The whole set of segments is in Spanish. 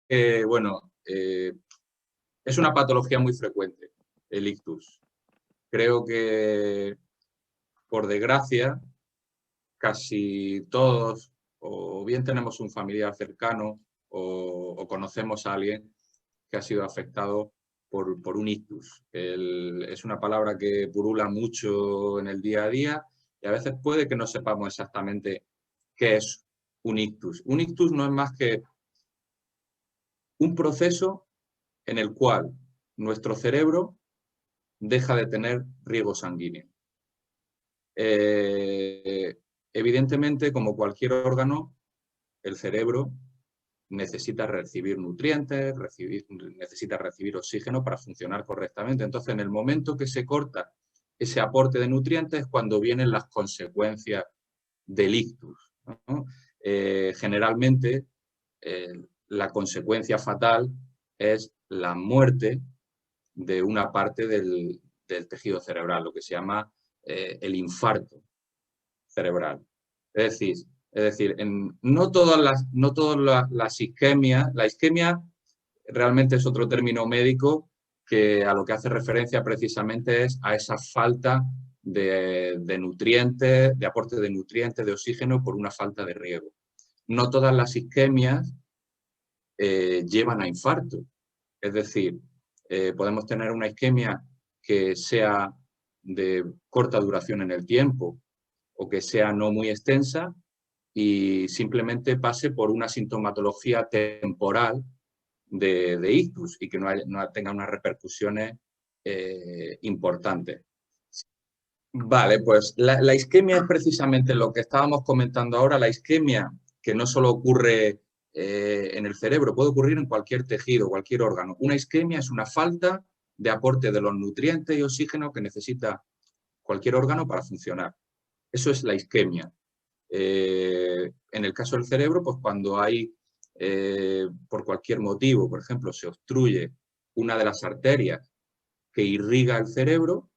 bueno, es una patología muy frecuente, el ictus. Creo que, por desgracia, casi todos, o bien tenemos un familiar cercano, o conocemos a alguien que ha sido afectado por un ictus. Es una palabra que purula mucho en el día a día y a veces puede que no sepamos exactamente qué es un ictus. Un ictus no es más que un proceso en el cual nuestro cerebro deja de tener riego sanguíneo. Evidentemente, como cualquier órgano, el cerebro necesita recibir nutrientes, necesita recibir oxígeno para funcionar correctamente. Entonces, en el momento que se corta ese aporte de nutrientes es cuando vienen las consecuencias del ictus, ¿no? Generalmente, la consecuencia fatal es la muerte de una parte del tejido cerebral, lo que se llama el infarto cerebral. Es decir, no todas las isquemias, la isquemia realmente es otro término médico que a lo que hace referencia precisamente es a esa falta de nutrientes, de aporte de nutrientes, de oxígeno por una falta de riego. No todas las isquemias llevan a infarto. Es decir, podemos tener una isquemia que sea de corta duración en el tiempo o que sea no muy extensa y simplemente pase por una sintomatología temporal de ictus y que no tenga unas repercusiones importantes. Vale, pues la isquemia es precisamente lo que estábamos comentando ahora, la isquemia que no solo ocurre en el cerebro, puede ocurrir en cualquier tejido, cualquier órgano. Una isquemia es una falta de aporte de los nutrientes y oxígeno que necesita cualquier órgano para funcionar. Eso es la isquemia. En el caso del cerebro, pues cuando hay, por cualquier motivo, por ejemplo, se obstruye una de las arterias que irriga el cerebro,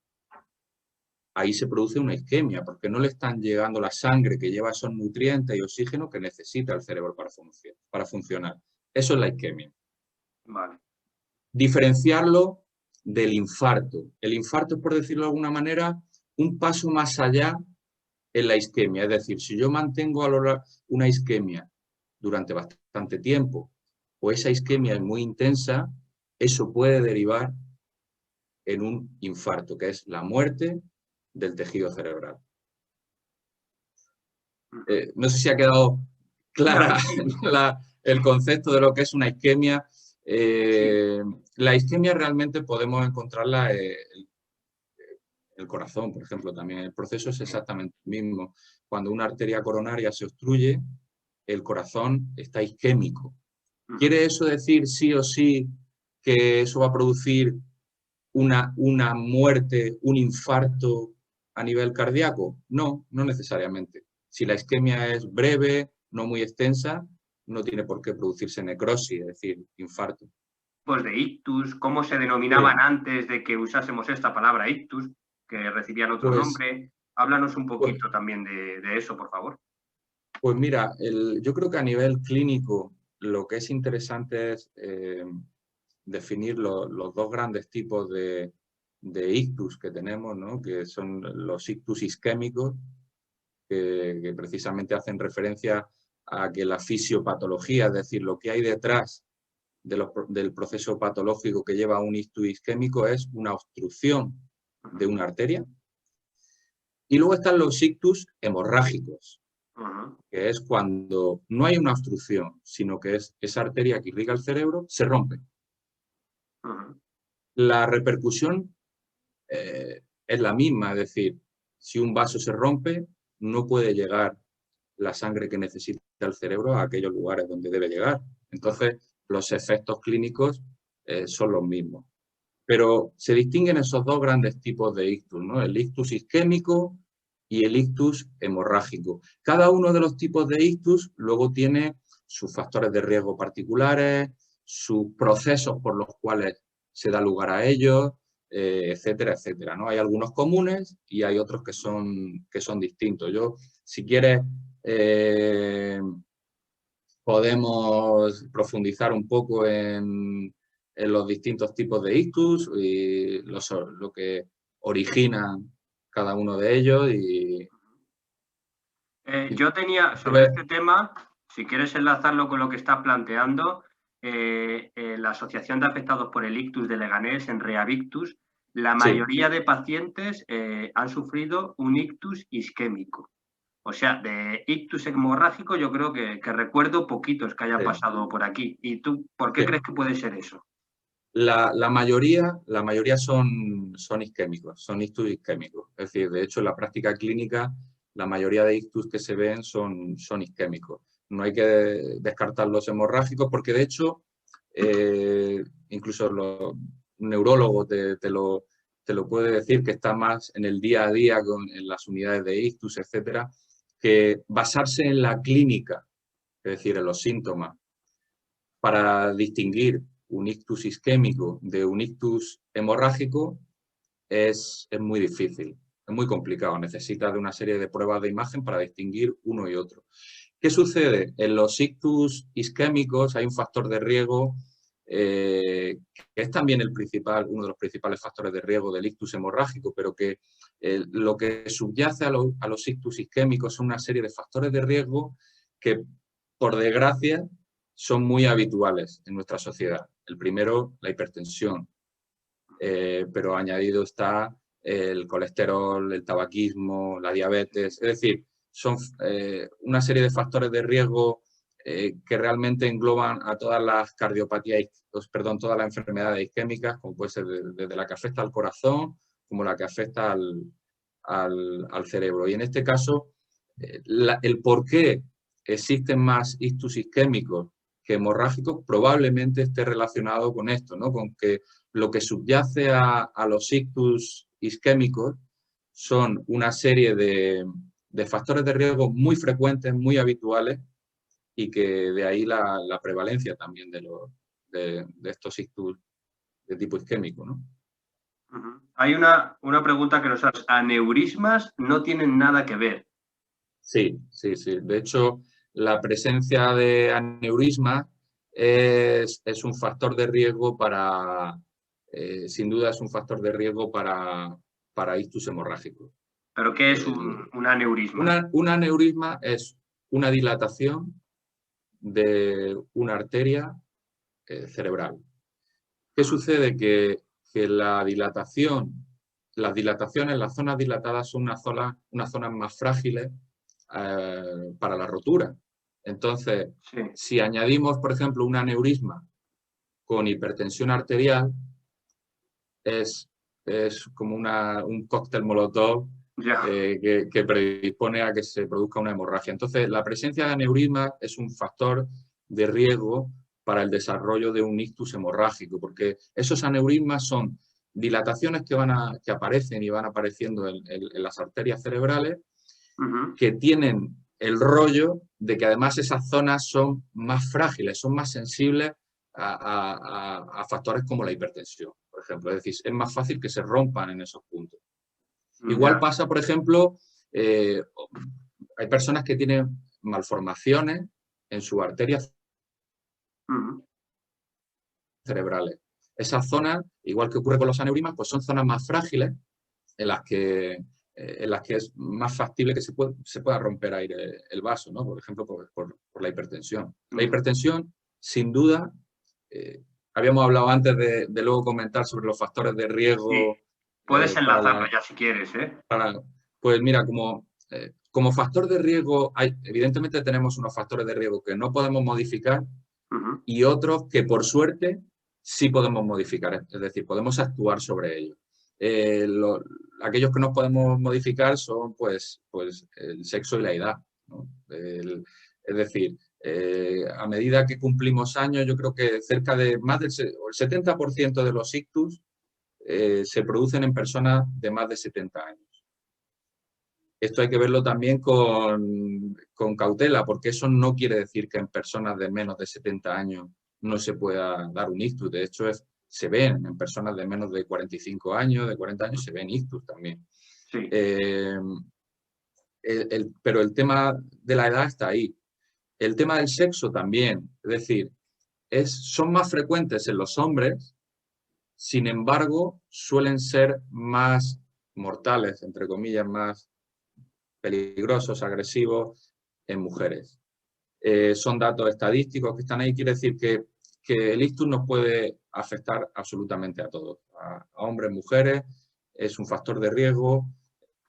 ahí se produce una isquemia, porque no le están llegando la sangre que lleva esos nutrientes y oxígeno que necesita el cerebro para funcionar. Eso es la isquemia. Vale. Diferenciarlo del infarto. El infarto es, por decirlo de alguna manera, un paso más allá en la isquemia. Es decir, si yo mantengo una isquemia durante bastante tiempo o esa isquemia es muy intensa, eso puede derivar en un infarto, que es la muerte del tejido cerebral. No sé si ha quedado clara el concepto de lo que es una isquemia. La isquemia realmente podemos encontrarla en el corazón, por ejemplo, también. El proceso es exactamente el mismo. Cuando una arteria coronaria se obstruye, el corazón está isquémico. ¿Quiere eso decir sí o sí que eso va a producir una muerte, un infarto a nivel cardíaco? No, no necesariamente. Si la isquemia es breve, no muy extensa, no tiene por qué producirse necrosis, es decir, infarto. Pues de ictus, ¿cómo se denominaban Sí. antes de que usásemos esta palabra ictus, que recibían otro Pues, nombre? Háblanos un pues, poquito también de eso, por favor. pues mira, yo creo que a nivel clínico lo que es interesante es definir los dos grandes tipos de ictus que tenemos, ¿no? Que son los ictus isquémicos, que precisamente hacen referencia a que la fisiopatología, es decir, lo que hay detrás del proceso patológico que lleva a un ictus isquémico es una obstrucción de una arteria. Y luego están los ictus hemorrágicos, que es cuando no hay una obstrucción, sino que es esa arteria que irriga el cerebro, se rompe. La repercusión es la misma, es decir, si un vaso se rompe, no puede llegar la sangre que necesita el cerebro a aquellos lugares donde debe llegar. Entonces, los efectos clínicos son los mismos. Pero se distinguen esos dos grandes tipos de ictus, ¿no? El ictus isquémico y el ictus hemorrágico. Cada uno de los tipos de ictus luego tiene sus factores de riesgo particulares, sus procesos por los cuales se da lugar a ellos, etcétera, etcétera, ¿no? Hay algunos comunes y hay otros que son distintos. Yo, si quieres, podemos profundizar un poco en los distintos tipos de ictus y lo que origina cada uno de ellos. Yo tenía, sobre este tema, si quieres enlazarlo con lo que estás planteando, la Asociación de Afectados por el Ictus de Leganés, en Reavictus, la mayoría de pacientes han sufrido un ictus isquémico. O sea, de ictus hemorrágico yo creo que recuerdo poquitos que hayan pasado por aquí. ¿Y tú por qué crees que puede ser eso? La mayoría son isquémicos, son ictus isquémicos. Es decir, de hecho, en la práctica clínica, la mayoría de ictus que se ven son isquémicos. No hay que descartar los hemorrágicos porque, de hecho, incluso los neurólogos te lo puede decir, que está más en el día a día en las unidades de ictus, etcétera, que basarse en la clínica, es decir, en los síntomas, para distinguir un ictus isquémico de un ictus hemorrágico es muy difícil, es muy complicado. Necesitas de una serie de pruebas de imagen para distinguir uno y otro. ¿Qué sucede? En los ictus isquémicos hay un factor de riesgo que es también uno de los principales factores de riesgo del ictus hemorrágico, pero que lo que subyace a los ictus isquémicos son una serie de factores de riesgo que, por desgracia, son muy habituales en nuestra sociedad. El primero, la hipertensión, pero añadido está el colesterol, el tabaquismo, la diabetes. Es decir, son una serie de factores de riesgo que realmente engloban a todas las cardiopatías, todas las enfermedades isquémicas, como puede ser desde la que afecta al corazón como la que afecta al cerebro. Y en este caso, el por qué existen más ictus isquémicos que hemorrágicos probablemente esté relacionado con esto, ¿no? Con que lo que subyace a los ictus isquémicos son una serie de factores de riesgo muy frecuentes, muy habituales, y que de ahí la prevalencia también de estos ictus de tipo isquémico, ¿no? Hay una pregunta que nos hace. ¿Aneurismas no tienen nada que ver? Sí. De hecho, la presencia de aneurisma es un factor de riesgo sin duda es un factor de riesgo para ictus hemorrágicos. ¿Pero qué es un aneurisma? Un aneurisma es una dilatación de una arteria cerebral. ¿Qué sucede? Que las dilataciones, las zonas dilatadas son unas zonas más frágiles para la rotura. Entonces, si añadimos, por ejemplo, un aneurisma con hipertensión arterial, es como un cóctel molotov que predispone a que se produzca una hemorragia. Entonces, la presencia de aneurisma es un factor de riesgo para el desarrollo de un ictus hemorrágico, porque esos aneurismas son dilataciones que aparecen y van apareciendo en las arterias cerebrales, que tienen el rollo de que además esas zonas son más frágiles, son más sensibles a factores como la hipertensión, por ejemplo. Es decir, es más fácil que se rompan en esos puntos. Igual pasa, por ejemplo, hay personas que tienen malformaciones en sus arterias cerebrales. Esas zonas, igual que ocurre con los aneurismas, pues son zonas más frágiles en las que es más factible que se pueda romper aire el vaso, ¿no? Por ejemplo, por la hipertensión. La hipertensión, sin duda, habíamos hablado antes de luego comentar sobre los factores de riesgo. Sí. Puedes enlazarlo ya si quieres, ¿eh? Pues mira, como factor de riesgo, evidentemente tenemos unos factores de riesgo que no podemos modificar y otros que, por suerte, sí podemos modificar, es decir, podemos actuar sobre ellos. Aquellos que no podemos modificar son pues el sexo y la edad, ¿no? Es decir, a medida que cumplimos años, yo creo que cerca de más del 70% de los ictus se producen en personas de más de 70 años. Esto hay que verlo también con cautela, porque eso no quiere decir que en personas de menos de 70 años no se pueda dar un ictus. De hecho, se ven en personas de menos de 45 años, de 40 años, se ven ictus también. Sí. Pero el tema de la edad está ahí. El tema del sexo también, es decir, son más frecuentes en los hombres, sin embargo, suelen ser más mortales, entre comillas, más peligrosos, agresivos en mujeres. Son datos estadísticos que están ahí, quiere decir que el ictus nos puede afectar absolutamente a todos, a hombres, mujeres, es un factor de riesgo,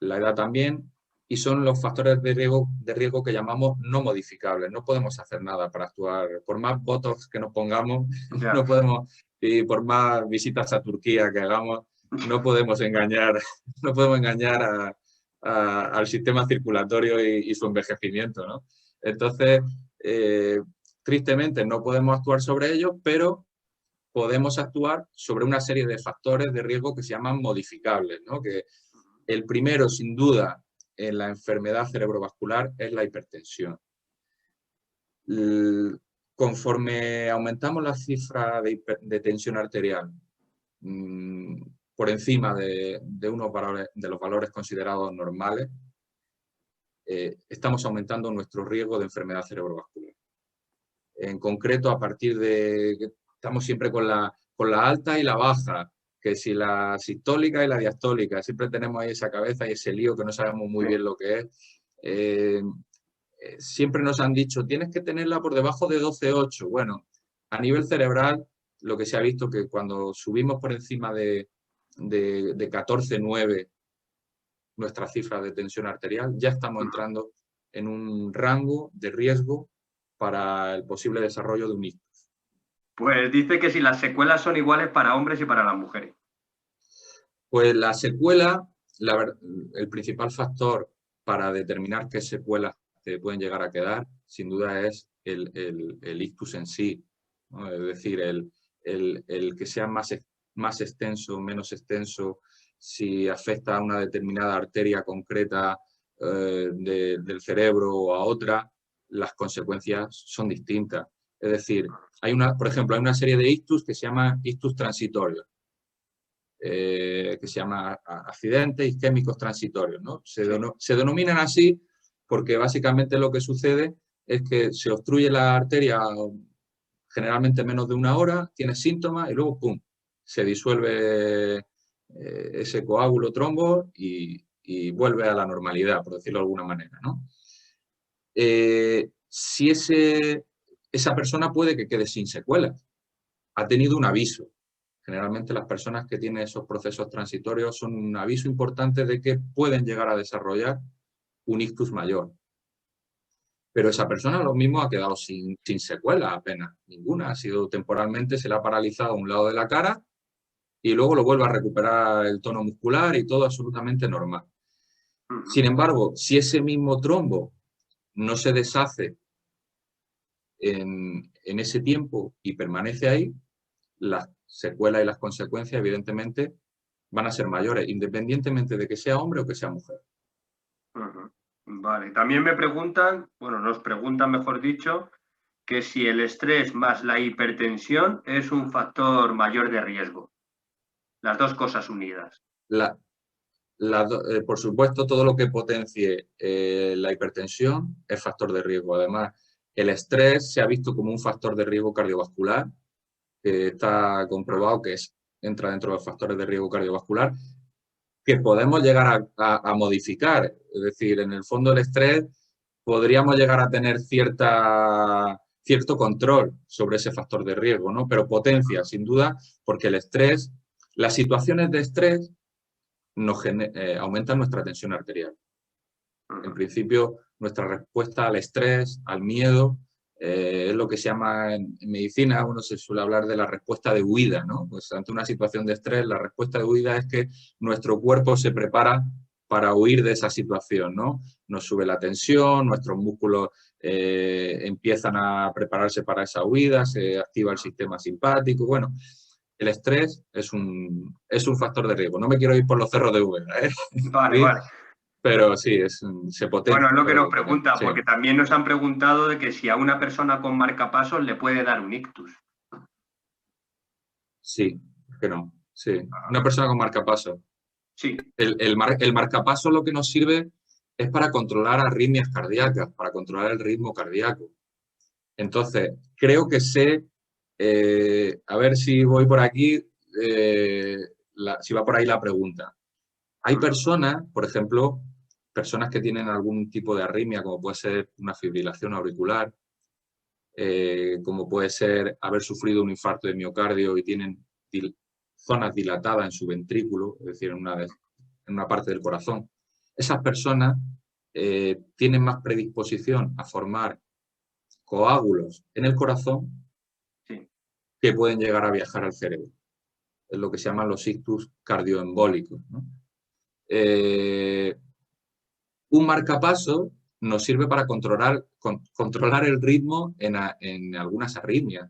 la edad también, y son los factores de riesgo que llamamos no modificables. No podemos hacer nada para actuar, por más botox que nos pongamos, Ya. no podemos, y por más visitas a Turquía que hagamos, no podemos engañar, no podemos engañar al sistema circulatorio y su envejecimiento, ¿no? Entonces, tristemente no podemos actuar sobre ellos, pero podemos actuar sobre una serie de factores de riesgo que se llaman modificables, ¿no? Que el primero, sin duda, en la enfermedad cerebrovascular es la hipertensión. Conforme aumentamos la cifra de tensión arterial por encima de los valores considerados normales, estamos aumentando nuestro riesgo de enfermedad cerebrovascular. En concreto, a partir de... Estamos siempre con la alta y la baja, que si la sistólica y la diastólica, siempre tenemos ahí esa cabeza y ese lío que no sabemos muy bien lo que es. Siempre nos han dicho, tienes que tenerla por debajo de 12,8. Bueno, a nivel cerebral, lo que se ha visto que cuando subimos por encima de 14,9 nuestra cifra de tensión arterial, ya estamos entrando en un rango de riesgo para el posible desarrollo de un ictus. Pues dice que si las secuelas son iguales para hombres y para las mujeres. Pues la secuela, el principal factor para determinar qué secuelas te pueden llegar a quedar, sin duda es el ictus en sí, ¿no? Es decir, el que sea más extenso, menos extenso, si afecta a una determinada arteria concreta del cerebro o a otra, las consecuencias son distintas. Es decir, por ejemplo, hay una serie de ictus que se llama ictus transitorios, que se llama accidentes isquémicos transitorios, ¿no? Se denominan así porque básicamente lo que sucede es que se obstruye la arteria generalmente menos de una hora, tiene síntomas y luego, ¡pum!, se disuelve ese coágulo trombo y vuelve a la normalidad, por decirlo de alguna manera, ¿no? Si esa persona puede que quede sin secuelas, ha tenido un aviso. Generalmente las personas que tienen esos procesos transitorios son un aviso importante de que pueden llegar a desarrollar un ictus mayor. Pero esa persona lo mismo ha quedado sin secuelas apenas, ninguna. Ha sido temporalmente, se le ha paralizado un lado de la cara y luego lo vuelve a recuperar el tono muscular y todo absolutamente normal. Sin embargo, si ese mismo trombo no se deshace en ese tiempo y permanece ahí, las secuelas y las consecuencias, evidentemente, van a ser mayores, independientemente de que sea hombre o que sea mujer. Vale, también me preguntan, bueno, nos preguntan, mejor dicho, que si el estrés más la hipertensión es un factor mayor de riesgo. Las dos cosas unidas. Por supuesto, todo lo que potencie la hipertensión es factor de riesgo. Además, el estrés se ha visto como un factor de riesgo cardiovascular, que está comprobado que entra dentro de los factores de riesgo cardiovascular, que podemos llegar a modificar. Es decir, en el fondo el estrés podríamos llegar a tener cierto control sobre ese factor de riesgo, ¿no? Pero potencia, sin duda, porque el estrés, las situaciones de estrés aumentan nuestra tensión arterial. En principio, nuestra respuesta al estrés, al miedo, es lo que se llama en medicina, uno se suele hablar de la respuesta de huida, ¿no? Pues ante una situación de estrés, la respuesta de huida es que nuestro cuerpo se prepara para huir de esa situación, ¿no? Nos sube la tensión, nuestros músculos empiezan a prepararse para esa huida, se activa el sistema simpático, bueno. El estrés es un factor de riesgo. No me quiero ir por los cerros de Úbeda, ¿eh? Vale, ¿Sí? vale. Pero sí, se potencia. Bueno, es lo que nos pregunta, sí. Porque también nos han preguntado de que si a una persona con marcapasos le puede dar un ictus. Sí, que no. Sí, una persona con marcapasos. Sí. El marcapasos lo que nos sirve es para controlar arritmias cardíacas, para controlar el ritmo cardíaco. Entonces, creo que sé, a ver si voy por aquí, si va por ahí la pregunta. Hay personas, por ejemplo, personas que tienen algún tipo de arritmia, como puede ser una fibrilación auricular, como puede ser haber sufrido un infarto de miocardio y tienen zonas dilatadas en su ventrículo, es decir, en una parte del corazón. Esas personas tienen más predisposición a formar coágulos en el corazón que pueden llegar a viajar al cerebro. Es lo que se llaman los ictus cardioembólicos, ¿no? Un marcapasos nos sirve para controlar el ritmo en algunas arritmias.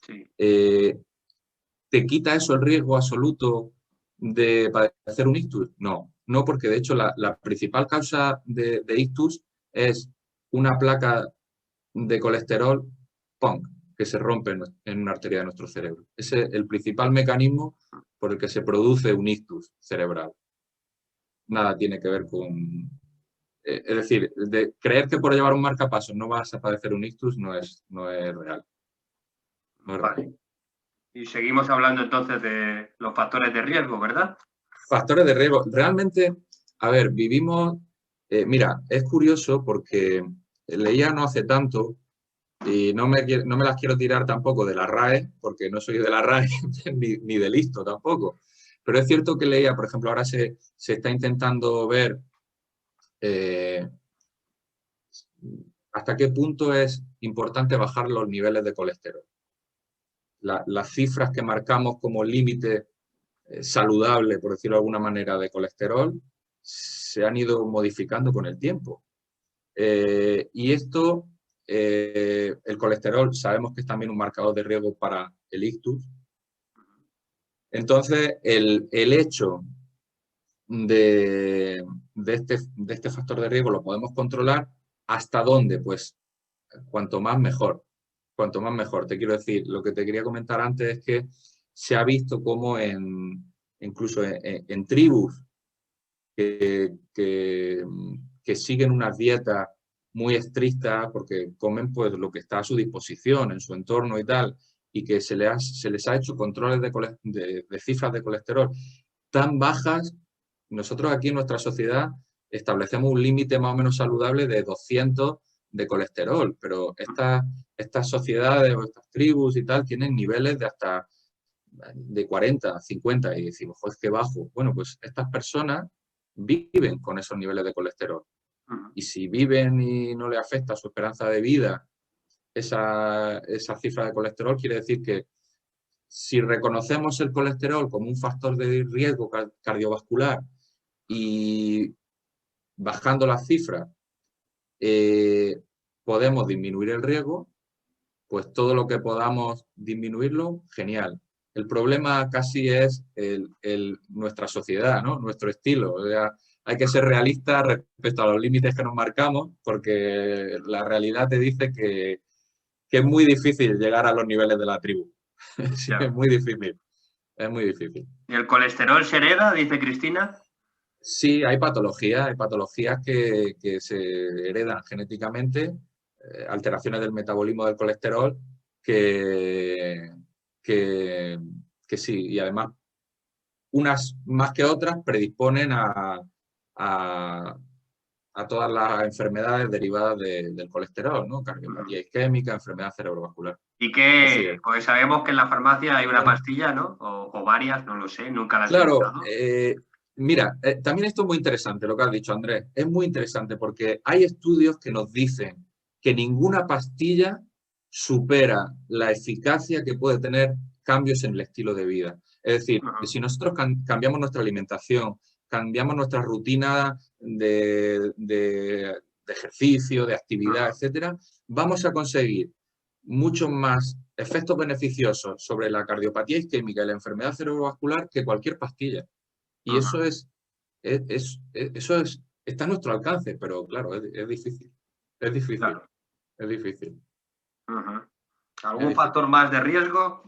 Sí. ¿Te quita eso el riesgo absoluto de padecer un ictus? No, no, porque de hecho la principal causa de ictus es una placa de colesterol PONC que se rompe en una arteria de nuestro cerebro. Ese es el principal mecanismo por el que se produce un ictus cerebral. Nada tiene que ver con... es decir, de creer que por llevar un marcapasos no vas a padecer un ictus no es real. No es real. Y seguimos hablando entonces de los factores de riesgo, ¿verdad? Factores de riesgo. Realmente, a ver, vivimos... mira, es curioso porque leía no hace tanto y no me las quiero tirar tampoco de la RAE, porque no soy de la RAE ni de listo tampoco. Pero es cierto que leía, por ejemplo, ahora se está intentando ver hasta qué punto es importante bajar los niveles de colesterol. Las cifras que marcamos como límite saludable, por decirlo de alguna manera, de colesterol, se han ido modificando con el tiempo. Y esto, el colesterol, sabemos que es también un marcador de riesgo para el ictus. Entonces, el hecho de este factor de riesgo lo podemos controlar. ¿Hasta dónde? Pues cuanto más mejor. Cuanto más mejor. Te quiero decir, lo que te quería comentar antes es que se ha visto como incluso en tribus que siguen unas dietas muy estrictas porque comen pues lo que está a su disposición en su entorno y tal, y que se les ha hecho controles de cifras de colesterol tan bajas. Nosotros aquí en nuestra sociedad establecemos un límite más o menos saludable de 200 de colesterol, pero estas sociedades o estas tribus y tal tienen niveles de hasta de 40, 50 y decimos, joder, qué bajo. Bueno, pues estas personas viven con esos niveles de colesterol. Y si viven y no le afecta su esperanza de vida esa cifra de colesterol, quiere decir que si reconocemos el colesterol como un factor de riesgo cardiovascular y bajando las cifras podemos disminuir el riesgo, pues todo lo que podamos disminuirlo, genial. El problema casi es nuestra sociedad, ¿no? Nuestro estilo. O sea, hay que ser realista respecto a los límites que nos marcamos, porque la realidad te dice que es muy difícil llegar a los niveles de la tribu. Sí, es muy difícil. Es muy difícil. ¿Y el colesterol se hereda, dice Cristina? Sí, hay patologías que se heredan genéticamente, alteraciones del metabolismo del colesterol que sí, y además unas más que otras predisponen a todas las enfermedades derivadas del colesterol, ¿no? Cardiopatía isquémica, enfermedad cerebrovascular. Y que, pues sabemos que en la farmacia hay una pastilla, ¿no? O varias, no lo sé, nunca las he Claro, usado. mira, también esto es muy interesante lo que has dicho, Andrés. Es muy interesante porque hay estudios que nos dicen que ninguna pastilla supera la eficacia que puede tener cambios en el estilo de vida. Es decir, que si nosotros cambiamos nuestra alimentación, cambiamos nuestra rutina de ejercicio, de actividad, etcétera, vamos a conseguir muchos más efectos beneficiosos sobre la cardiopatía isquémica y la enfermedad cerebrovascular que cualquier pastilla. Y eso está a nuestro alcance, pero claro, es difícil. Es difícil. Claro. Es difícil. ¿Algún factor más de riesgo?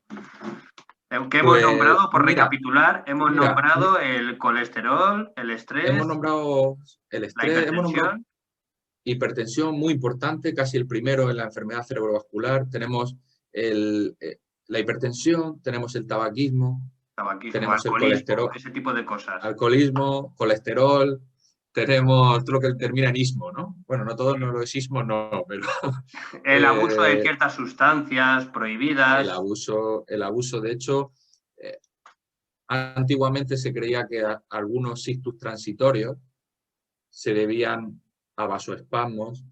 ¿Qué hemos nombrado? Por recapitular, hemos nombrado el colesterol, el estrés. Hemos nombrado el estrés, hipertensión muy importante, casi el primero en la enfermedad cerebrovascular. Tenemos la hipertensión, tenemos el tabaquismo, tenemos el colesterol, ese tipo de cosas. Alcoholismo, colesterol, tenemos todo lo que termina en ismo, ¿no? Bueno, no todo no lo es ismo, no, pero... El abuso de ciertas sustancias prohibidas. El abuso, de hecho, antiguamente se creía que algunos ictus transitorios se debían a vasoespasmos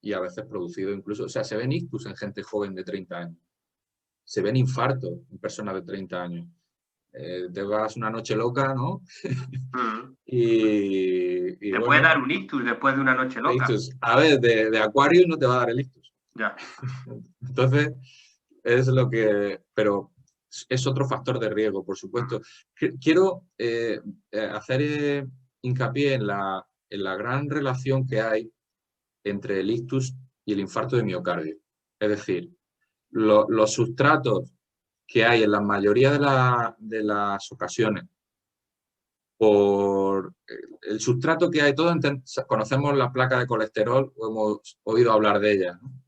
y a veces producido incluso, o sea, se ven ictus en gente joven de 30 años, se ven infartos en personas de 30 años. Te vas una noche loca, ¿no? y te puede dar un ictus después de una noche loca. Ictus. A ver, de Aquarius no te va a dar el ictus. Ya. Entonces, es lo que... Pero es otro factor de riesgo, por supuesto. Quiero hacer hincapié en la gran relación que hay entre el ictus y el infarto de miocardio. Es decir, los sustratos que hay en la mayoría de las ocasiones, por el sustrato que hay, todos conocemos la placa de colesterol, o hemos oído hablar de ella, ¿no?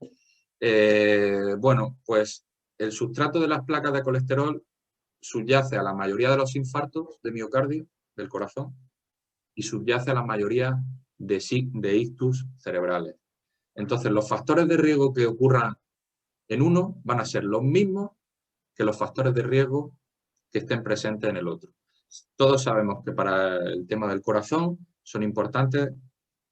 Bueno, pues el sustrato de las placas de colesterol subyace a la mayoría de los infartos de miocardio, del corazón, y subyace a la mayoría de ictus cerebrales. Entonces, los factores de riesgo que ocurran en uno van a ser los mismos que los factores de riesgo que estén presentes en el otro. Todos sabemos que para el tema del corazón son importantes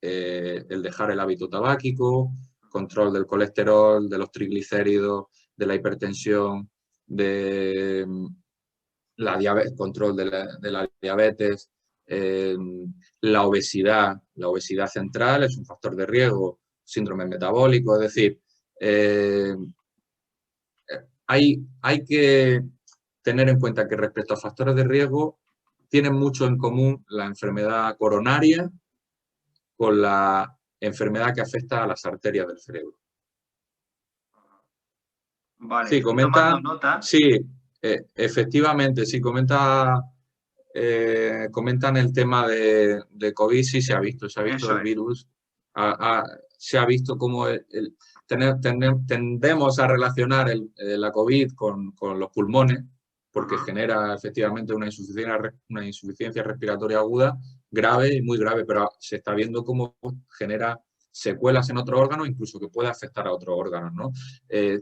el dejar el hábito tabáquico, control del colesterol, de los triglicéridos, de la hipertensión, de la diabetes, control de la diabetes, la obesidad central es un factor de riesgo, síndrome metabólico, es decir, hay que tener en cuenta que respecto a factores de riesgo tienen mucho en común la enfermedad coronaria con la enfermedad que afecta a las arterias del cerebro. Vale, sí, comenta, sí, efectivamente, sí, comentan el tema de COVID, sí se ha visto el virus, se ha visto cómo tendemos a relacionar la COVID con los pulmones, porque genera efectivamente una insuficiencia respiratoria aguda, grave y muy grave, pero se está viendo cómo genera secuelas en otros órganos, incluso que puede afectar a otros órganos, ¿no?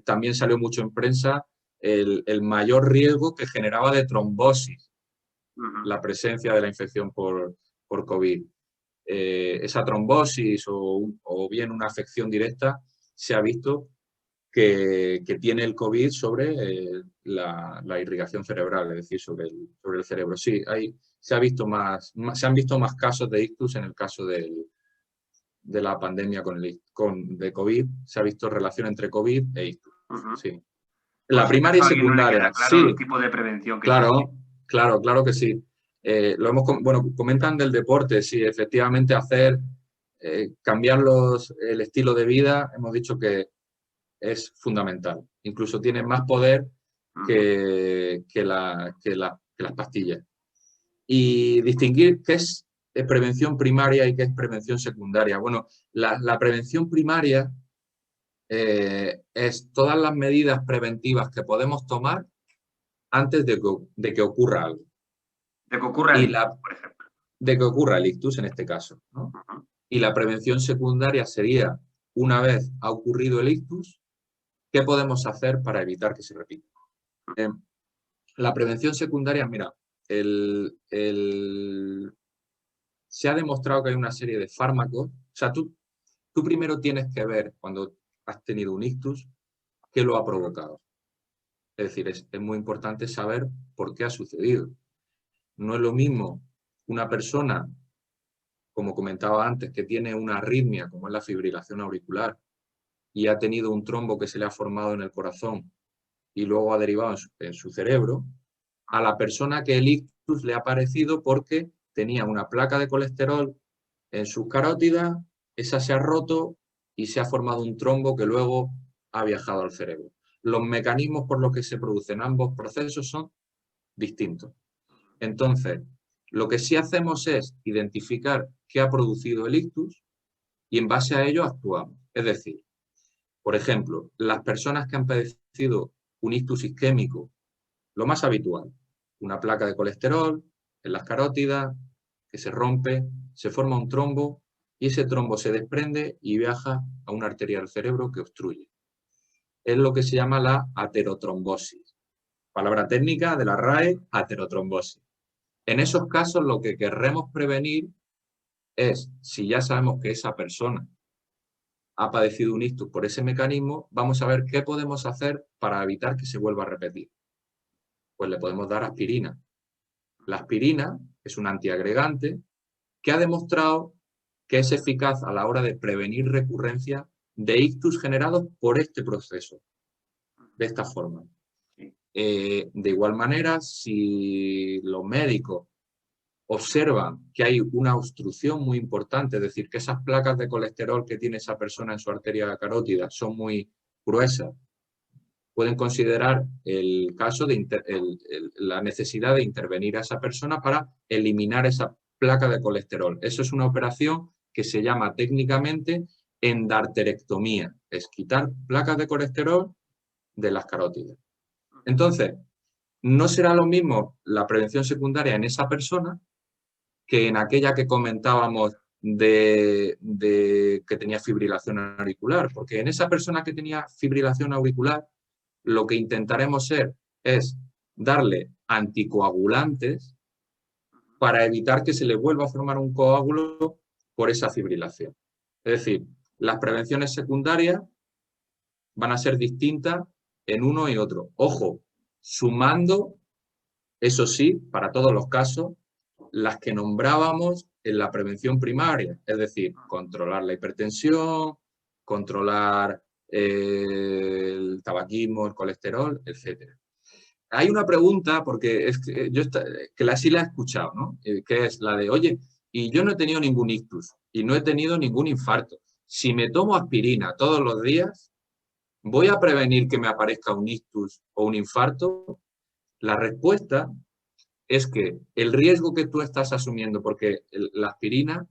También salió mucho en prensa el mayor riesgo que generaba de trombosis, la presencia de la infección por COVID. Esa trombosis o bien una afección directa se ha visto que tiene el COVID sobre la irrigación cerebral, es decir, sobre el cerebro. Sí, se han visto más casos de ictus en el caso de la pandemia de COVID. Se ha visto relación entre COVID e ictus. Sí. La primaria y secundaria. Sí, el tipo de prevención que claro que sí. Comentan del deporte, sí, efectivamente cambiar el estilo de vida, hemos dicho que es fundamental. Incluso tiene más poder que las pastillas. Y distinguir qué es prevención primaria y qué es prevención secundaria. Bueno, la prevención primaria es todas las medidas preventivas que podemos tomar antes de que ocurra algo. De que ocurra el ictus, por ejemplo. De que ocurra el ictus en este caso, ¿no? Y la prevención secundaria sería, una vez ha ocurrido el ictus, ¿qué podemos hacer para evitar que se repita? La prevención secundaria, mira, se ha demostrado que hay una serie de fármacos. O sea, tú primero tienes que ver, cuando has tenido un ictus, qué lo ha provocado. Es decir, es muy importante saber por qué ha sucedido. No es lo mismo una persona, como comentaba antes, que tiene una arritmia, como es la fibrilación auricular, y ha tenido un trombo que se le ha formado en el corazón y luego ha derivado en su cerebro, a la persona que el ictus le ha aparecido porque tenía una placa de colesterol en sus carótidas, esa se ha roto y se ha formado un trombo que luego ha viajado al cerebro. Los mecanismos por los que se producen ambos procesos son distintos. Entonces, lo que sí hacemos es identificar qué ha producido el ictus y en base a ello actuamos. Es decir, por ejemplo, las personas que han padecido un ictus isquémico, lo más habitual, una placa de colesterol en las carótidas que se rompe, se forma un trombo y ese trombo se desprende y viaja a una arteria del cerebro que obstruye. Es lo que se llama la aterotrombosis. Palabra técnica de la RAE, aterotrombosis. En esos casos lo que querremos prevenir es, si ya sabemos que esa persona ha padecido un ictus por ese mecanismo, vamos a ver qué podemos hacer para evitar que se vuelva a repetir. Pues le podemos dar aspirina. La aspirina es un antiagregante que ha demostrado que es eficaz a la hora de prevenir recurrencia de ictus generados por este proceso, de esta forma. De igual manera, si los médicos observan que hay una obstrucción muy importante, es decir, que esas placas de colesterol que tiene esa persona en su arteria carótida son muy gruesas, pueden considerar el caso de la necesidad de intervenir a esa persona para eliminar esa placa de colesterol. Eso es una operación que se llama técnicamente endarterectomía, es quitar placas de colesterol de las carótidas. Entonces, no será lo mismo la prevención secundaria en esa persona que en aquella que comentábamos de que tenía fibrilación auricular, porque en esa persona que tenía fibrilación auricular, lo que intentaremos es darle anticoagulantes para evitar que se le vuelva a formar un coágulo por esa fibrilación. Es decir, las prevenciones secundarias van a ser distintas en uno y otro. Ojo, sumando, eso sí, para todos los casos, las que nombrábamos en la prevención primaria, es decir, controlar la hipertensión, controlar el tabaquismo, el colesterol, etc. Hay una pregunta, porque es que yo sí la he escuchado, ¿no? Que es la de, oye, y yo no he tenido ningún ictus y no he tenido ningún infarto. Si me tomo aspirina todos los días, ¿voy a prevenir que me aparezca un ictus o un infarto? La respuesta es que el riesgo que tú estás asumiendo, porque la aspirina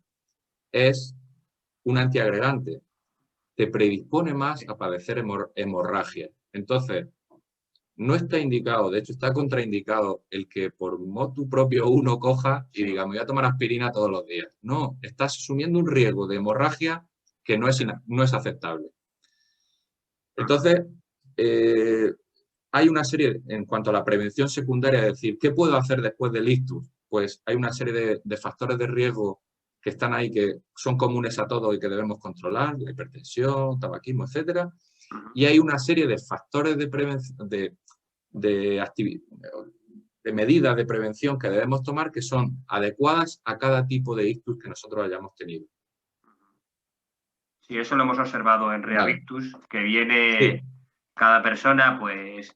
es un antiagregante, te predispone más a padecer hemorragia. Entonces, no está indicado, de hecho está contraindicado el que por motu propio uno coja y diga, me voy a tomar aspirina todos los días. No, estás asumiendo un riesgo de hemorragia que no es aceptable. Entonces, hay una serie, en cuanto a la prevención secundaria, es decir, ¿qué puedo hacer después del ictus? Pues hay una serie de factores de riesgo que están ahí, que son comunes a todos y que debemos controlar, la hipertensión, tabaquismo, etcétera. Y hay una serie de factores de prevención, de medidas de prevención que debemos tomar que son adecuadas a cada tipo de ictus que nosotros hayamos tenido. Sí, eso lo hemos observado en Reavictus, que viene cada persona, pues,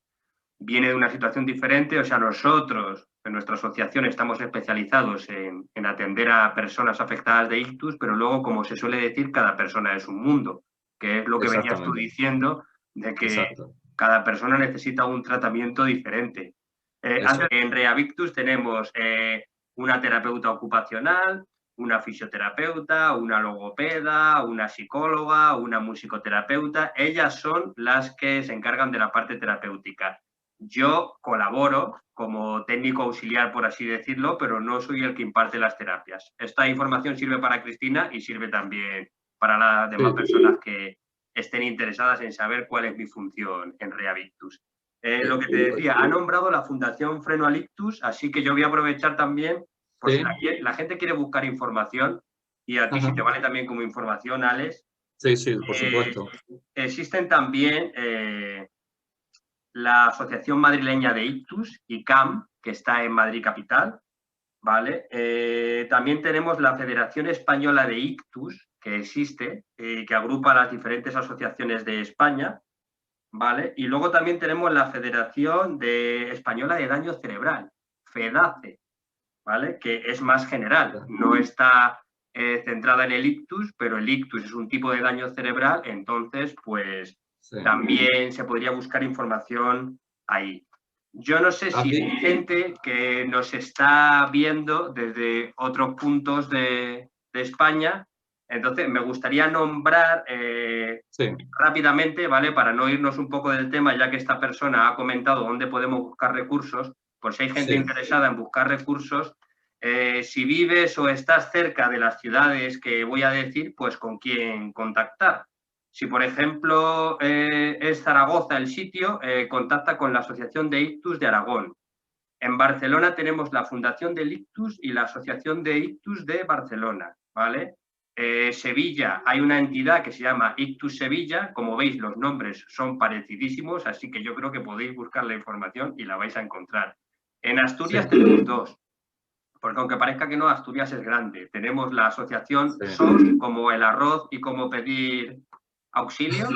viene de una situación diferente. O sea, nosotros, en nuestra asociación, estamos especializados en atender a personas afectadas de ictus, pero luego, como se suele decir, cada persona es un mundo, que es lo que venías tú diciendo, de que cada persona necesita un tratamiento diferente. En Reavictus tenemos una terapeuta ocupacional, una fisioterapeuta, una logopeda, una psicóloga, una musicoterapeuta. Ellas son las que se encargan de la parte terapéutica. Yo colaboro como técnico auxiliar, por así decirlo, pero no soy el que imparte las terapias. Esta información sirve para Cristina y sirve también para las demás personas que estén interesadas en saber cuál es mi función en Reavictus. Lo que te decía, ha nombrado la Fundación Freno al Ictus, así que yo voy a aprovechar también, por si la gente quiere buscar información, y a ti si te vale también como información, Alex. Sí, sí, por supuesto. Existen también la Asociación Madrileña de Ictus, ICAM, que está en Madrid Capital, ¿vale? También tenemos la Federación Española de Ictus, que existe, que agrupa las diferentes asociaciones de España, ¿vale? Y luego también tenemos la Federación Española de Daño Cerebral, FEDACE, ¿vale? Que es más general, no está centrada en el ictus, pero el ictus es un tipo de daño cerebral, entonces, pues, también se podría buscar información ahí. Yo no sé si hay gente que nos está viendo desde otros puntos de España Entonces, me gustaría nombrar rápidamente, ¿vale? Para no irnos un poco del tema, ya que esta persona ha comentado dónde podemos buscar recursos, por si hay gente interesada en buscar recursos, si vives o estás cerca de las ciudades que voy a decir, pues con quién contactar. Si, por ejemplo, es Zaragoza el sitio, contacta con la Asociación de Ictus de Aragón. En Barcelona tenemos la Fundación del Ictus y la Asociación de Ictus de Barcelona, ¿vale? Sevilla, hay una entidad que se llama Ictus Sevilla. Como veis, los nombres son parecidísimos, así que yo creo que podéis buscar la información y la vais a encontrar. En Asturias tenemos dos, porque aunque parezca que no, Asturias es grande. Tenemos la asociación SOS, como el arroz y como pedir auxilio,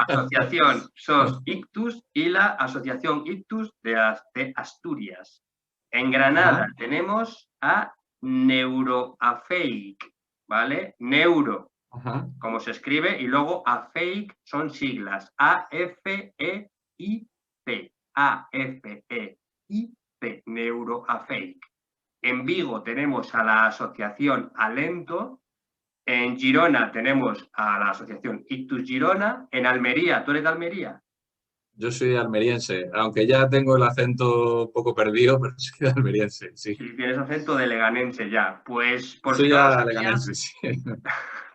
Asociación SOS Ictus y la Asociación Ictus de Asturias. En Granada tenemos a Neuroafeic, ¿vale? Neuro, como se escribe, y luego Afeic son siglas, A-F-E-I-C, A-F-E-I-C, Neuroafeic. En Vigo tenemos a la Asociación Alento. En Girona tenemos a la Asociación Ictus Girona. En Almería, ¿tú eres de Almería? Yo soy almeriense, aunque ya tengo el acento un poco perdido, pero soy almeriense, sí. Sí, tienes acento de leganense ya. Pues por soy si no ya lo sabías, leganense, sí.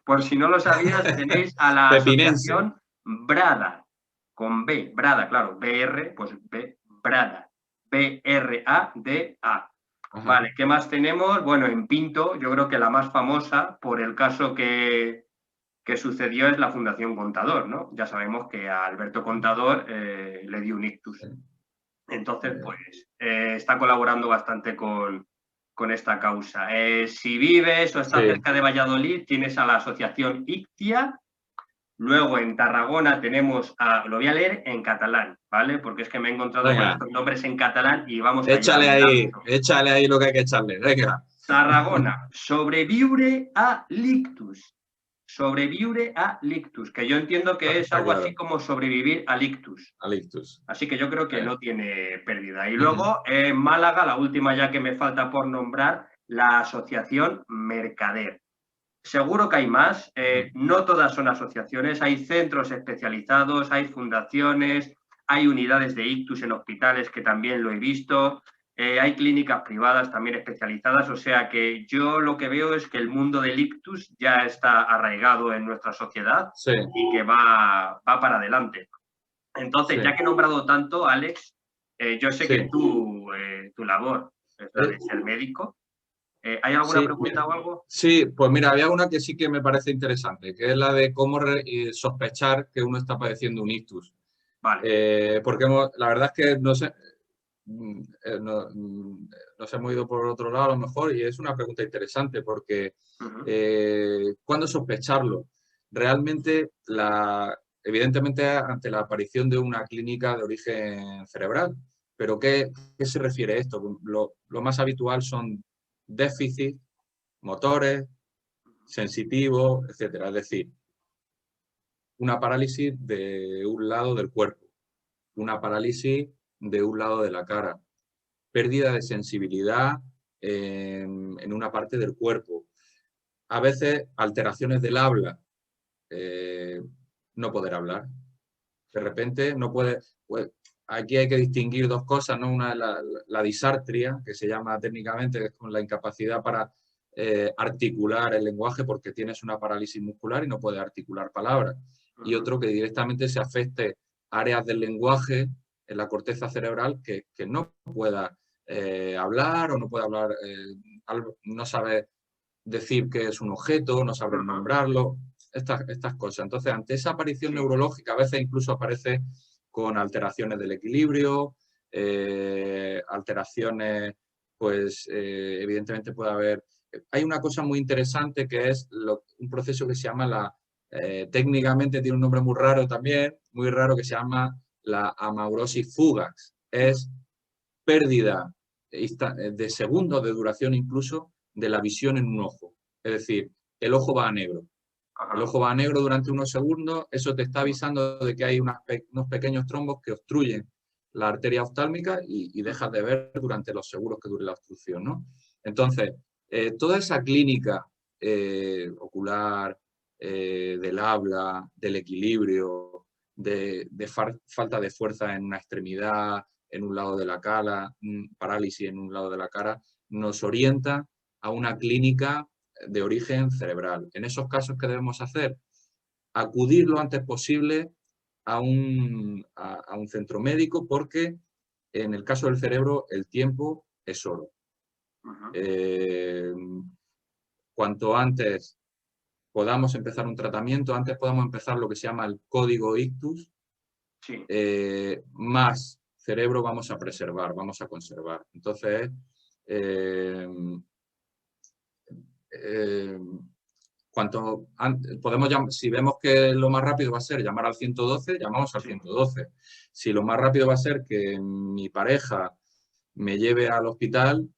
Por si no lo sabías, tenéis a la Pepinense. Asociación Brada, con B, Brada, claro, B-R, pues B, Brada, B-R-A-D-A. Vale, ¿qué más tenemos? Bueno, en Pinto, yo creo que la más famosa por el caso que sucedió es la Fundación Contador, ¿no? Ya sabemos que a Alberto Contador le dio un ictus. Entonces, pues, está colaborando bastante con esta causa. Si vives o estás cerca de Valladolid, tienes a la Asociación Ictia. Luego, en Tarragona tenemos lo voy a leer en catalán, ¿vale? Porque es que me he encontrado con estos nombres en catalán y vamos a échale ahí lo que hay que echarle, venga. Tarragona, sobreviure a l'ictus. Sobreviure a l'ictus, que yo entiendo que es algo así como sobrevivir al ictus. Así que yo creo que no tiene pérdida. Y luego, en Málaga, la última ya que me falta por nombrar, la Asociación Mercader. Seguro que hay más, no todas son asociaciones, hay centros especializados, hay fundaciones, hay unidades de ictus en hospitales, que también lo he visto, hay clínicas privadas también especializadas, o sea que yo lo que veo es que el mundo del ictus ya está arraigado en nuestra sociedad y que va para adelante. Entonces, ya que he nombrado tanto, Alex, yo sé que tu labor es la de ser médico. ¿Hay alguna pregunta o algo? Sí, pues mira, había una que sí que me parece interesante, que es la de cómo sospechar que uno está padeciendo un ictus. Vale. Porque la verdad es que no sé, nos hemos ido por otro lado a lo mejor, y es una pregunta interesante porque ¿cuándo sospecharlo? Realmente, evidentemente, ante la aparición de una clínica de origen cerebral. ¿Pero qué se refiere a esto? Lo más habitual son déficits motores, sensitivos, etcétera. Es decir, una parálisis de un lado del cuerpo, una parálisis de un lado de la cara, pérdida de sensibilidad en una parte del cuerpo, a veces alteraciones del habla, no poder hablar. De repente no puede... Aquí hay que distinguir dos cosas, ¿no? Una es la disartria, que se llama técnicamente, que es con la incapacidad para articular el lenguaje porque tienes una parálisis muscular y no puedes articular palabras. Y otro que directamente se afecte áreas del lenguaje en la corteza cerebral que no pueda hablar o no pueda hablar, no sabe decir que es un objeto, no sabe nombrarlo, estas cosas. Entonces, ante esa aparición neurológica, a veces incluso aparece con alteraciones del equilibrio, alteraciones, pues evidentemente puede haber... Hay una cosa muy interesante que es un proceso que se llama técnicamente tiene un nombre muy raro también, muy raro, que se llama la amaurosis fugax. Es pérdida de segundos de duración incluso de la visión en un ojo. Es decir, el ojo va a negro. El ojo va a negro durante unos segundos, eso te está avisando de que hay unos pequeños trombos que obstruyen la arteria oftálmica y dejas de ver durante los segundos que dure la obstrucción, ¿no? Entonces, toda esa clínica ocular, del habla, del equilibrio, de falta de fuerza en una extremidad, en un lado de la cara, parálisis en un lado de la cara, nos orienta a una clínica de origen cerebral. En esos casos, ¿qué debemos hacer? Acudir lo antes posible a un centro médico, porque en el caso del cerebro el tiempo es oro. Cuanto antes podamos empezar un tratamiento, antes podamos empezar lo que se llama el código ictus, Sí. Más cerebro vamos a preservar, vamos a conservar. Entonces, si vemos que lo más rápido va a ser llamar al 112, llamamos al 112. Si lo más rápido va a ser que mi pareja me lleve al hospital,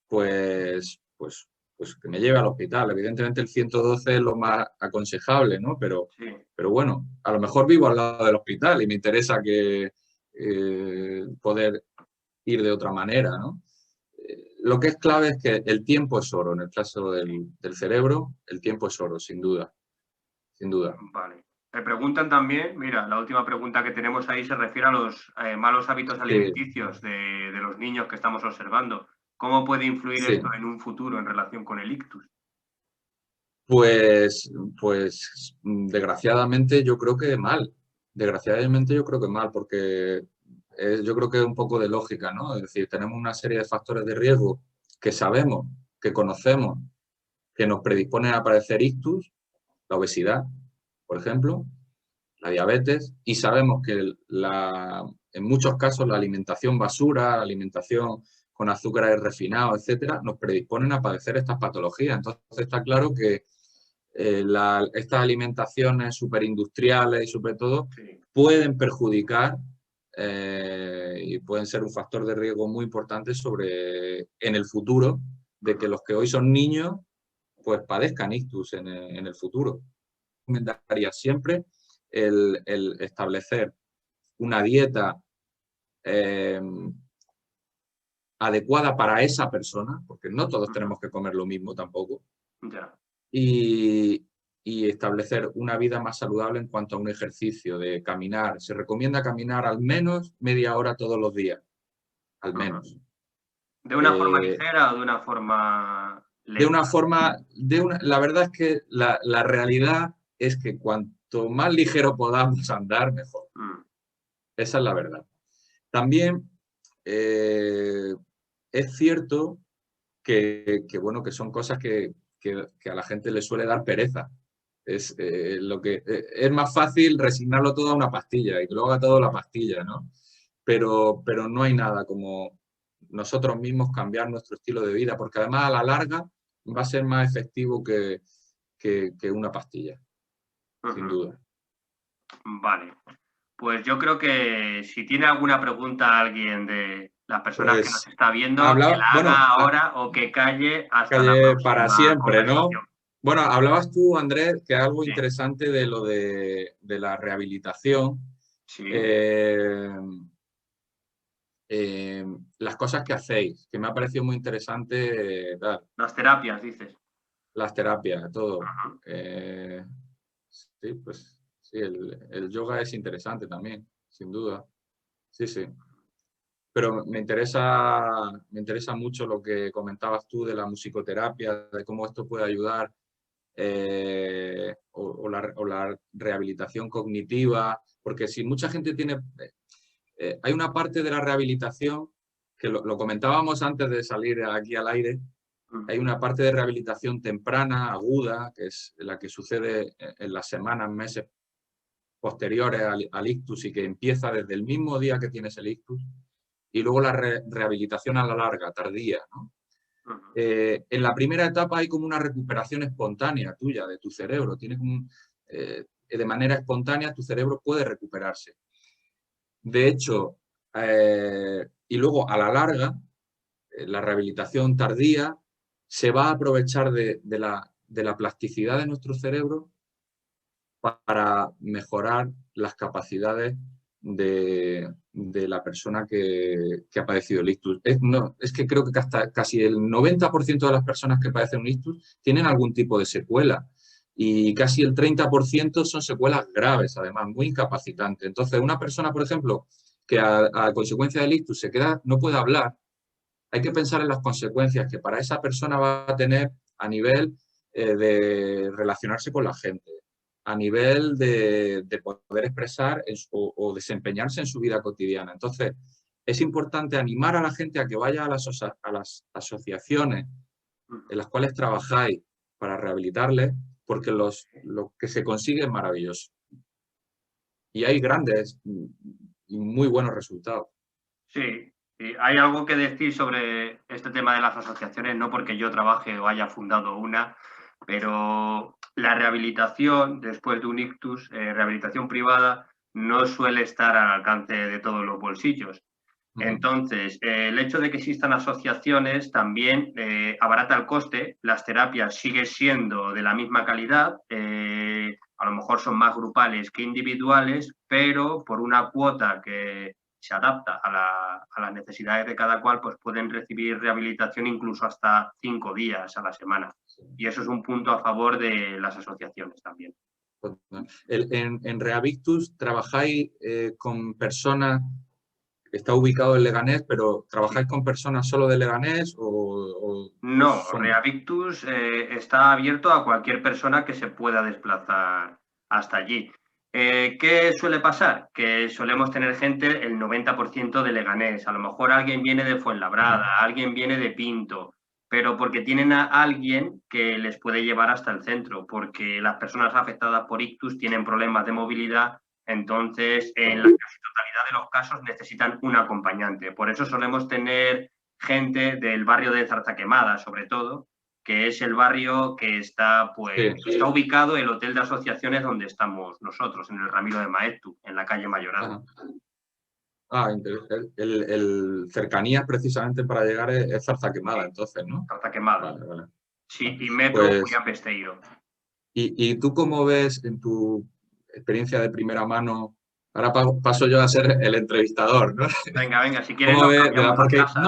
pues que me lleve al hospital. Evidentemente el 112 es lo más aconsejable, ¿no? Pero bueno, a lo mejor vivo al lado del hospital y me interesa poder ir de otra manera, ¿no? Lo que es clave es que el tiempo es oro. En el caso del cerebro, el tiempo es oro, sin duda. Sin duda. Vale. Me preguntan también, mira, la última pregunta que tenemos ahí se refiere a los malos hábitos alimenticios de los niños que estamos observando. ¿Cómo puede influir esto en un futuro en relación con el ictus? Pues desgraciadamente yo creo que mal. Desgraciadamente yo creo que mal, porque yo creo que es un poco de lógica, ¿no? Es decir, tenemos una serie de factores de riesgo que sabemos, que conocemos, que nos predisponen a padecer ictus, la obesidad, por ejemplo, la diabetes, y sabemos que en muchos casos la alimentación basura, la alimentación con azúcares refinados, etcétera, nos predisponen a padecer estas patologías. Entonces está claro que estas alimentaciones superindustriales y sobre todo pueden perjudicar y pueden ser un factor de riesgo muy importante en el futuro, de que los que hoy son niños pues padezcan ictus en el futuro. Recomendaría siempre el establecer una dieta adecuada para esa persona, porque no todos tenemos que comer lo mismo tampoco. Y establecer una vida más saludable en cuanto a un ejercicio de caminar. Se recomienda caminar al menos media hora todos los días, al menos. ¿De una forma ligera o de una forma lenta? La verdad es que la realidad es que cuanto más ligero podamos andar, mejor. Esa es la verdad. También es cierto que son cosas que a la gente le suele dar pereza. Es más fácil resignarlo todo a una pastilla y que lo haga todo la pastilla, ¿no? Pero no hay nada como nosotros mismos cambiar nuestro estilo de vida, porque además a la larga va a ser más efectivo que una pastilla, sin duda. Vale. Pues yo creo que si tiene alguna pregunta alguien de las personas que nos está viendo, que la haga ahora o que calle hasta la próxima para siempre, ¿no? conversación. Bueno, hablabas tú, Andrés, que algo interesante de lo de la rehabilitación. Sí. Las cosas que hacéis, que me ha parecido muy interesante. Las terapias, dices. Las terapias, todo. Sí, pues sí, el yoga es interesante también, sin duda. Sí, sí. Pero me interesa mucho lo que comentabas tú de la musicoterapia, de cómo esto puede ayudar, o la rehabilitación cognitiva, porque si mucha gente tiene... hay una parte de la rehabilitación, que lo comentábamos antes de salir aquí al aire, hay una parte de rehabilitación temprana, aguda, que es la que sucede en las semanas, meses posteriores al ictus y que empieza desde el mismo día que tienes el ictus, y luego la rehabilitación a la larga, tardía, ¿no? En la primera etapa hay como una recuperación espontánea tuya, de tu cerebro. Tiene como de manera espontánea tu cerebro puede recuperarse. De hecho, y luego a la larga, la rehabilitación tardía se va a aprovechar de la plasticidad de nuestro cerebro para mejorar las capacidades de la persona que ha padecido el ictus. Es que creo que hasta casi el 90% de las personas que padecen un ictus tienen algún tipo de secuela y casi el 30% son secuelas graves, además, muy incapacitantes. Entonces, una persona, por ejemplo, que a consecuencia del ictus se queda, no puede hablar, hay que pensar en las consecuencias que para esa persona va a tener a nivel de relacionarse con la gente, a nivel de poder expresar o desempeñarse en su vida cotidiana. Entonces, es importante animar a la gente a que vaya a las asociaciones en las cuales trabajáis para rehabilitarles, porque lo que se consigue es maravilloso. Y hay grandes y muy buenos resultados. Sí, y hay algo que decir sobre este tema de las asociaciones, no porque yo trabaje o haya fundado una, pero la rehabilitación después de un ictus, rehabilitación privada, no suele estar al alcance de todos los bolsillos. Entonces, el hecho de que existan asociaciones también abarata el coste. Las terapias siguen siendo de la misma calidad, a lo mejor son más grupales que individuales, pero por una cuota que se adapta a las necesidades de cada cual, pues pueden recibir rehabilitación incluso hasta 5 días a la semana. Y eso es un punto a favor de las asociaciones también. En Rehavictus trabajáis con personas. Está ubicado en Leganés, pero ¿trabajáis con personas solo de Leganés No, Rehavictus está abierto a cualquier persona que se pueda desplazar hasta allí. ¿Qué suele pasar? Que solemos tener gente, el 90% de Leganés. A lo mejor alguien viene de Fuenlabrada, alguien viene de Pinto, pero porque tienen a alguien que les puede llevar hasta el centro, porque las personas afectadas por ictus tienen problemas de movilidad, entonces en la casi totalidad de los casos necesitan un acompañante. Por eso solemos tener gente del barrio de Zarzaquemada, sobre todo, que es el barrio que está, pues, está ubicado el hotel de asociaciones donde estamos nosotros, en el Ramiro de Maeztu, en la calle Mayoral. El cercanías precisamente para llegar es Zarzaquemada, entonces, ¿no? Zarzaquemada. Vale. Sí, y metro pues, Julián Besteiro. ¿Y tú cómo ves en tu experiencia de primera mano? Ahora paso yo a ser el entrevistador, ¿no? Venga, si quieres nos cambiamos porque, las casas.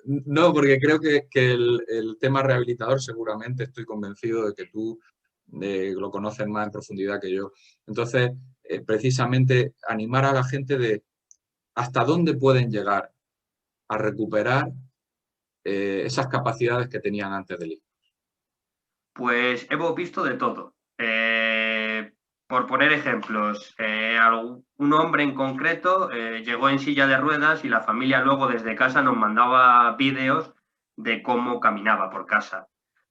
No, porque creo que el tema rehabilitador seguramente estoy convencido de que tú lo conoces más en profundidad que yo. Entonces, precisamente animar a la gente de hasta dónde pueden llegar a recuperar esas capacidades que tenían antes del ictus. Pues hemos visto de todo. Por poner ejemplos, un hombre en concreto llegó en silla de ruedas y la familia luego desde casa nos mandaba vídeos de cómo caminaba por casa.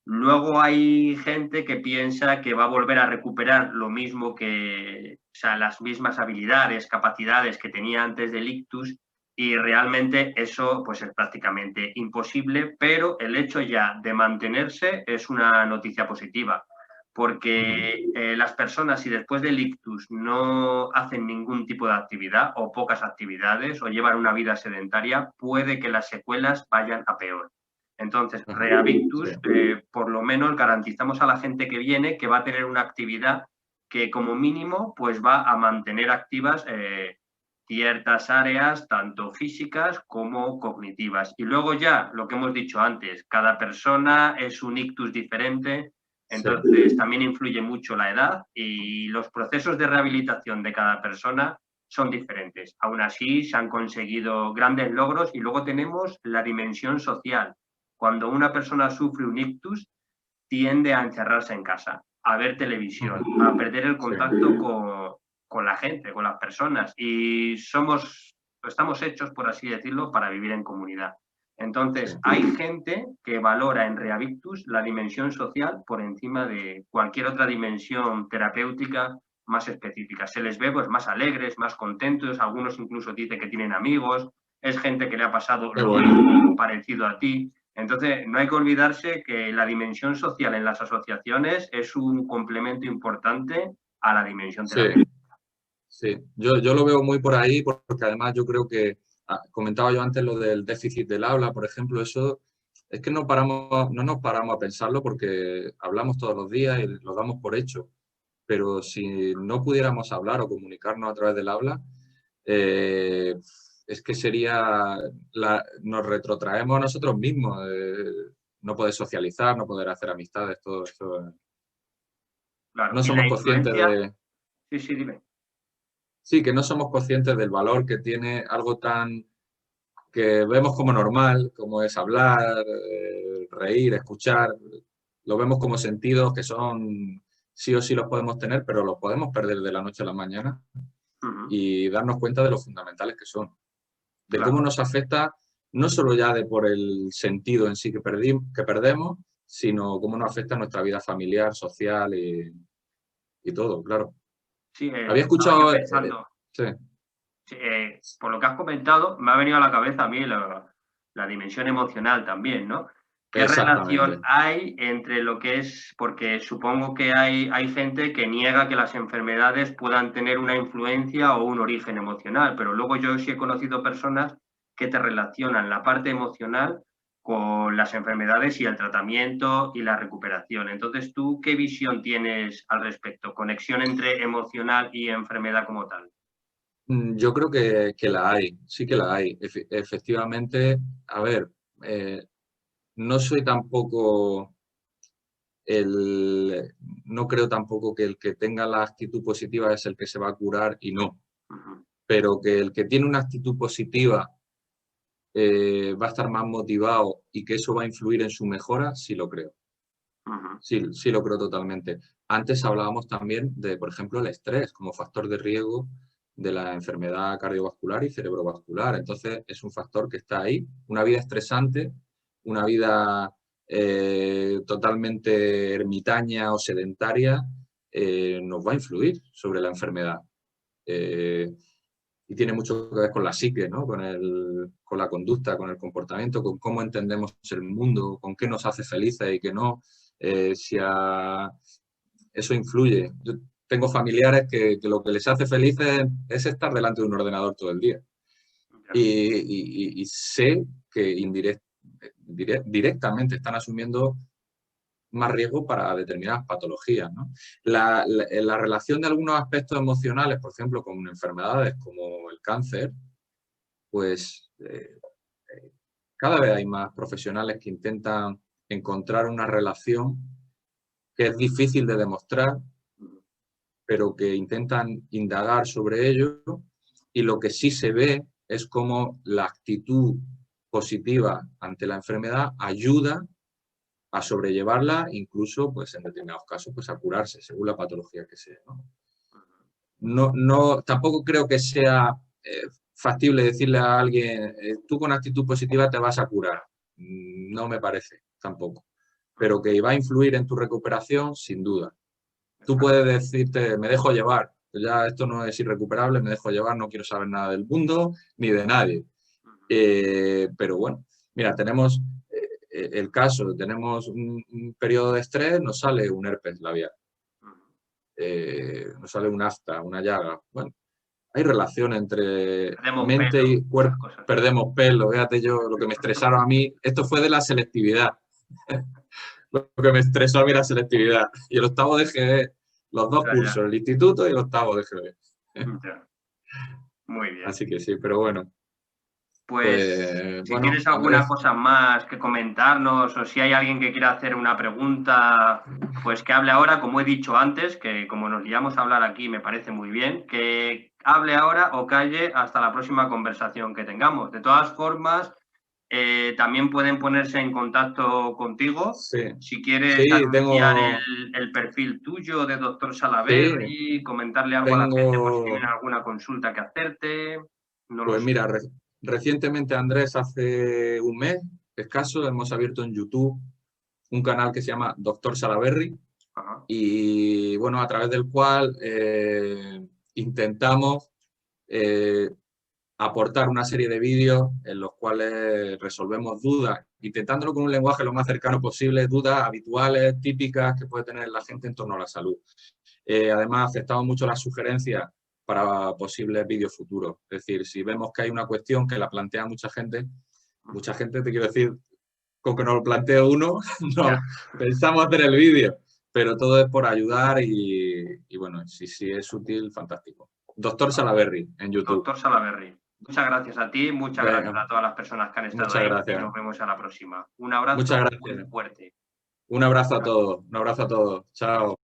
Luego hay gente que piensa que va a volver a recuperar lo mismo que, o sea, las mismas habilidades, capacidades que tenía antes del ictus, y realmente eso pues es prácticamente imposible, pero el hecho ya de mantenerse es una noticia positiva, porque las personas, si después del ictus no hacen ningún tipo de actividad o pocas actividades o llevan una vida sedentaria, puede que las secuelas vayan a peor. Entonces, Rehavictus, por lo menos garantizamos a la gente que viene que va a tener una actividad que como mínimo pues va a mantener activas ciertas áreas, tanto físicas como cognitivas. Y luego ya, lo que hemos dicho antes, cada persona es un ictus diferente, entonces también influye mucho la edad y los procesos de rehabilitación de cada persona son diferentes. Aún así, se han conseguido grandes logros y luego tenemos la dimensión social. Cuando una persona sufre un ictus, tiende a encerrarse en casa, a ver televisión, a perder el contacto con la gente, con las personas. Y estamos hechos, por así decirlo, para vivir en comunidad. Entonces, hay gente que valora en Rehavictus la dimensión social por encima de cualquier otra dimensión terapéutica más específica. Se les ve pues, más alegres, más contentos, algunos incluso dicen que tienen amigos, es gente que le ha pasado lo mismo parecido a ti. Entonces, no hay que olvidarse que la dimensión social en las asociaciones es un complemento importante a la dimensión terapéutica. Sí, yo lo veo muy por ahí porque además yo creo que, comentaba yo antes lo del déficit del habla, por ejemplo, eso es que no nos paramos a pensarlo porque hablamos todos los días y lo damos por hecho, pero si no pudiéramos hablar o comunicarnos a través del habla, es que sería, nos retrotraemos a nosotros mismos, no poder socializar, no poder hacer amistades, todo eso. Claro, No y la somos conscientes influencia... de... Sí, sí, dime. Sí, que no somos conscientes del valor que tiene algo tan que vemos como normal, como es hablar, reír, escuchar. Lo vemos como sentidos que son, sí o sí los podemos tener, pero los podemos perder de la noche a la mañana y darnos cuenta de lo fundamentales que son. De cómo Claro. nos afecta, no solo ya de por el sentido en sí que perdemos, sino cómo nos afecta nuestra vida familiar, social y todo, claro. Sí, Había estaba yo escuchado... pensando, sí, por lo que has comentado, me ha venido a la cabeza a mí la dimensión emocional también, ¿no? ¿Qué relación exactamente. hay entre lo que es, porque supongo que hay gente que niega que las enfermedades puedan tener una influencia o un origen emocional, pero luego yo sí he conocido personas que te relacionan la parte emocional con las enfermedades y el tratamiento y la recuperación. Entonces, ¿tú qué visión tienes al respecto? ¿Conexión entre emocional y enfermedad como tal? Yo creo que la hay, sí que la hay. Efectivamente, a ver, eh, no soy tampoco el... No creo tampoco que el que tenga la actitud positiva es el que se va a curar y no. Pero que el que tiene una actitud positiva va a estar más motivado y que eso va a influir en su mejora, sí lo creo. Sí, sí lo creo totalmente. Antes hablábamos también de, por ejemplo, el estrés como factor de riesgo de la enfermedad cardiovascular y cerebrovascular. Entonces, es un factor que está ahí. Una vida estresante, una vida totalmente ermitaña o sedentaria, nos va a influir sobre la enfermedad. Y tiene mucho que ver con la psique, ¿no? Con la conducta, con el comportamiento, con cómo entendemos el mundo, con qué nos hace felices y qué no. Eso influye. Yo tengo familiares que lo que les hace felices es estar delante de un ordenador todo el día. Y sé que directamente están asumiendo más riesgo para determinadas patologías, ¿no? La relación de algunos aspectos emocionales, por ejemplo, con enfermedades como el cáncer, pues cada vez hay más profesionales que intentan encontrar una relación que es difícil de demostrar, pero que intentan indagar sobre ello, y lo que sí se ve es cómo la actitud positiva ante la enfermedad ayuda a sobrellevarla, incluso pues, en determinados casos pues, a curarse, según la patología que sea, ¿no? Tampoco creo que sea factible decirle a alguien, tú con actitud positiva te vas a curar. No me parece, tampoco. Pero que va a influir en tu recuperación, sin duda. Tú puedes decirte, me dejo llevar, ya esto no es irrecuperable, me dejo llevar, no quiero saber nada del mundo ni de nadie. Pero bueno, mira, tenemos el caso, tenemos un periodo de estrés, nos sale un herpes labial, nos sale un afta, una llaga. Bueno, hay relación entre Perdemos mente pelo, y esas cuerpo, cosas. perdemos pelo, fíjate yo, lo que me estresaron a mí, esto fue de la selectividad, lo que me estresó a mí la selectividad. Y el octavo de GB, los dos cursos, el instituto y el octavo de GB. Ya. Muy bien. Así que sí, pero bueno, Pues pues si bueno, tienes alguna Andrés, cosa más que comentarnos o si hay alguien que quiera hacer una pregunta, pues que hable ahora, como he dicho antes, que como nos liamos a hablar aquí me parece muy bien, que hable ahora o calle hasta la próxima conversación que tengamos. De todas formas, también pueden ponerse en contacto contigo. sí, Si quieres sí, anunciar tengo, el perfil tuyo de Doctor sí, Salaverry, comentarle algo a la gente por si tienen tengo, alguna consulta que hacerte, no lo pues sé. mira, recientemente Andrés, hace un mes escaso, hemos abierto en YouTube un canal que se llama Doctor Salaverry Ajá. y bueno, a través del cual intentamos aportar una serie de vídeos en los cuales resolvemos dudas, intentándolo con un lenguaje lo más cercano posible, dudas habituales, típicas que puede tener la gente en torno a la salud. Además, aceptamos mucho las sugerencias para posibles vídeos futuros. Es decir, si vemos que hay una cuestión que la plantea mucha gente, te quiero decir, con que nos lo plantee uno, no pensamos hacer el vídeo, pero todo es por ayudar y bueno, si es útil, fantástico. Doctor Salaberry en YouTube. Doctor Salaberry. Muchas gracias a ti, muchas gracias a todas las personas que han estado muchas ahí. Gracias. Y nos vemos a la próxima. Un abrazo Muchas gracias. muy fuerte. Un abrazo a todos. Un abrazo a todos. Chao.